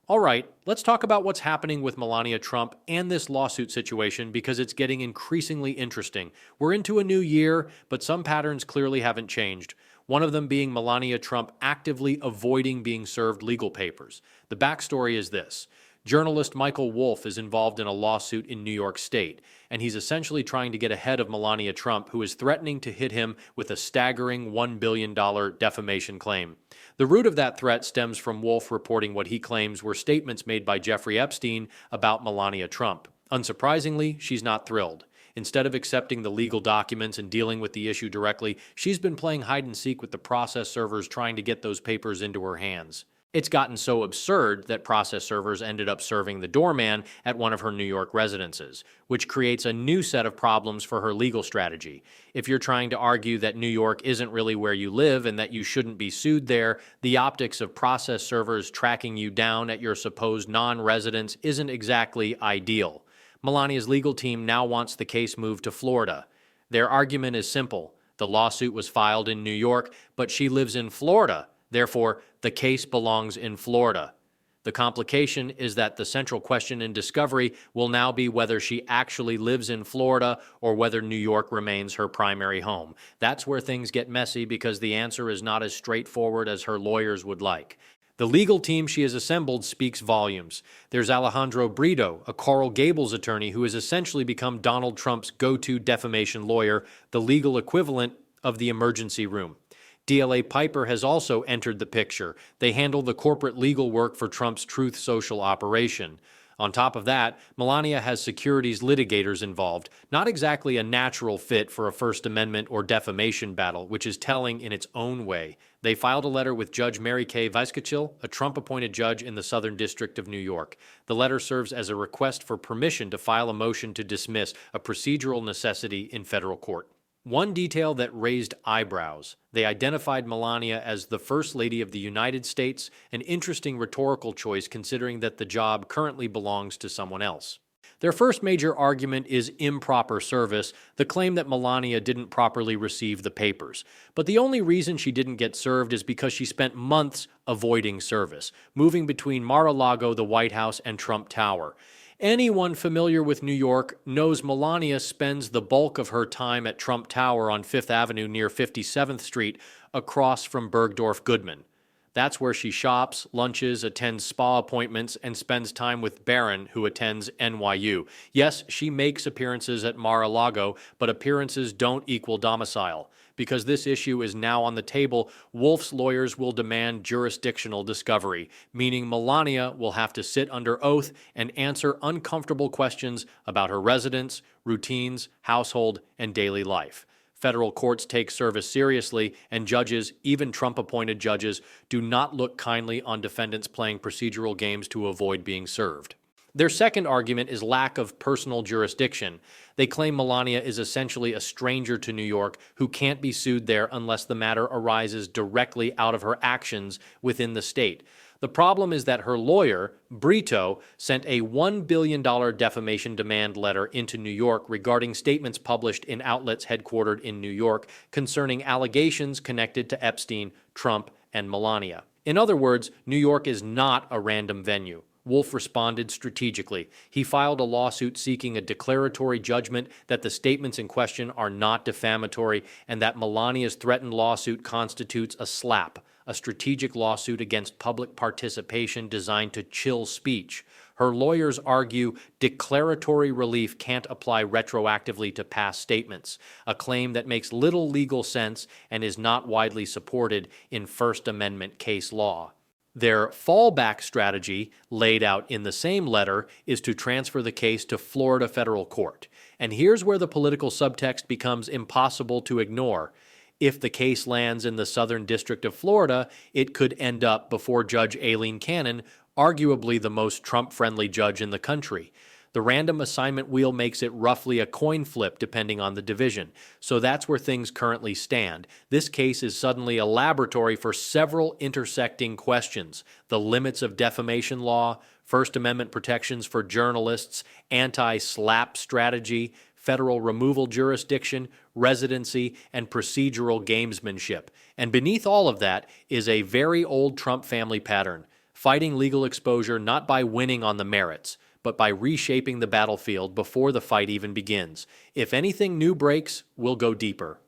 All right, let's talk about what's happening with Melania Trump and this lawsuit situation because it's getting increasingly interesting. We're into a new year, but some patterns clearly haven't changed. One of them being Melania Trump actively avoiding being served legal papers. The backstory is this. Journalist Michael Wolff is involved in a lawsuit in New York State, and he's essentially trying to get ahead of Melania Trump, who is threatening to hit him with a staggering $1 billion defamation claim. The root of that threat stems from Wolff reporting what he claims were statements made by Jeffrey Epstein about Melania Trump. Unsurprisingly, she's not thrilled. Instead of accepting the legal documents and dealing with the issue directly, she's been playing hide and seek with the process servers trying to get those papers into her hands. It's gotten so absurd that process servers ended up serving the doorman at one of her New York residences, which creates a new set of problems for her legal strategy. If you're trying to argue that New York isn't really where you live and that you shouldn't be sued there, the optics of process servers tracking you down at your supposed non-residence isn't exactly ideal. Melania's legal team now wants the case moved to Florida. Their argument is simple. The lawsuit was filed in New York, but she lives in Florida. Therefore, the case belongs in Florida. The complication is that the central question in discovery will now be whether she actually lives in Florida or whether New York remains her primary home. That's where things get messy because the answer is not as straightforward as her lawyers would like. The legal team she has assembled speaks volumes. There's Alejandro Brito, a Coral Gables attorney who has essentially become Donald Trump's go-to defamation lawyer, the legal equivalent of the emergency room. DLA Piper has also entered the picture. They handle the corporate legal work for Trump's Truth Social operation. On top of that, Melania has securities litigators involved, not exactly a natural fit for a First Amendment or defamation battle, which is telling in its own way. They filed a letter with Judge Mary Kay Vyskachil, a Trump-appointed judge in the Southern District of New York. The letter serves as a request for permission to file a motion to dismiss, a procedural necessity in federal court. One detail that raised eyebrows. They identified Melania as the First Lady of the United States, an interesting rhetorical choice considering that the job currently belongs to someone else. Their first major argument is improper service, the claim that Melania didn't properly receive the papers. But the only reason she didn't get served is because she spent months avoiding service, moving between Mar-a-Lago, the White House, and Trump Tower. Anyone familiar with New York knows Melania spends the bulk of her time at Trump Tower on Fifth Avenue near 57th Street, across from Bergdorf Goodman. That's where she shops, lunches, attends spa appointments, and spends time with Barron, who attends NYU. Yes, she makes appearances at Mar-a-Lago, but appearances don't equal domicile. Because this issue is now on the table, Wolff's lawyers will demand jurisdictional discovery, meaning Melania will have to sit under oath and answer uncomfortable questions about her residence, routines, household, and daily life. Federal courts take service seriously, and judges, even Trump-appointed judges, do not look kindly on defendants playing procedural games to avoid being served. Their second argument is lack of personal jurisdiction. They claim Melania is essentially a stranger to New York who can't be sued there unless the matter arises directly out of her actions within the state. The problem is that her lawyer, Brito, sent a $1 billion defamation demand letter into New York regarding statements published in outlets headquartered in New York concerning allegations connected to Epstein, Trump, and Melania. In other words, New York is not a random venue. Wolff responded strategically. He filed a lawsuit seeking a declaratory judgment that the statements in question are not defamatory and that Melania's threatened lawsuit constitutes a SLAPP, a strategic lawsuit against public participation designed to chill speech. Her lawyers argue declaratory relief can't apply retroactively to past statements, a claim that makes little legal sense and is not widely supported in First Amendment case law. Their fallback strategy, laid out in the same letter, is to transfer the case to Florida federal court. And here's where the political subtext becomes impossible to ignore. If the case lands in the Southern District of Florida, it could end up before Judge Aileen Cannon, arguably the most Trump-friendly judge in the country. The random assignment wheel makes it roughly a coin flip depending on the division. So that's where things currently stand. This case is suddenly a laboratory for several intersecting questions: the limits of defamation law, First Amendment protections for journalists, anti-SLAPP strategy, federal removal jurisdiction, residency, and procedural gamesmanship. And beneath all of that is a very old Trump family pattern: fighting legal exposure not by winning on the merits, but by reshaping the battlefield before the fight even begins. If anything new breaks, we'll go deeper.